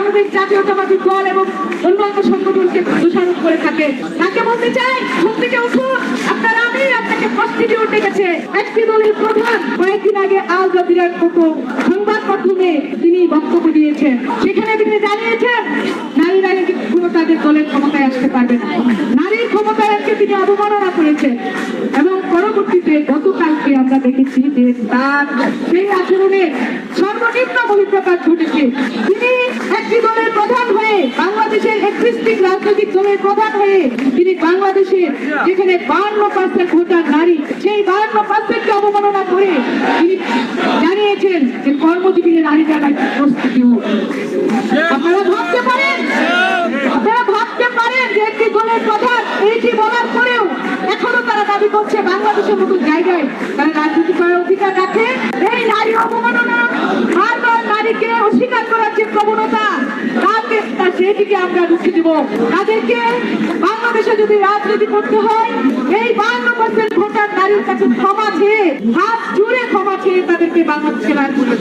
বাংলাদেশ জাতীয়তাবাদী দল এবং অন্যান্য সংগঠনকে দোষারোপ করে থাকে। তাকে বলতে চাই, ঘুম থেকে উঠুন, আপনার আমি আপনাকে প্রস্টিটিউট ডেকেছে। একটি দলের প্রধান কয়েকদিন আগে আল জাজিরার মতো সংবাদ মাধ্যমে তিনি বক্তব্য দিয়েছেন। সেখানে তিনি জানিয়েছেন নারীরা কোনো তাদের দলের ক্ষমতায় আসতে পারবে না। নারীর ক্ষমতায়নকে তিনি অবমাননা করেছেন এবং পরবর্তীতে গতকালকে আমরা দেখেছি যে তার সেই আচরণের সর্বনিম্ন বহিঃপ্রকাশ ঘটেছে। তিনি একটি দলের প্রধান হয়ে, বাংলাদেশের এক্সিস্টিং রাজনৈতিক দলের প্রধান হয়ে তিনি বাংলাদেশের যেখানে 52% ভোটার নারী, সেই 52%কে অবমাননা করে তিনি জানিয়েছেন যে কর্মজীবী নারীরা নাকি প্রস্টিটিউট। আপনারা ভাবতে পারেন যে একটি দলের প্রধান এইটি বলার পরেও এখনো তারা দাবি করছে বাংলাদেশের মতো জায়গায় তারা রাজনীতি করার অধিকার রাখে। এই নারী অবমাননা, বারবার নারীকে অস্বীকার করার যে প্রবণতা, সেটিকে আমরা রুখে দেব। তাদেরকে বাংলাদেশে যদি রাজনীতি করতে হয়, এই 52% ভোটার নারীর কাছে ক্ষমা চেয়ে, হাত জুড়ে ক্ষমা চেয়ে তাদেরকে বাংলাদেশে রাজনীতি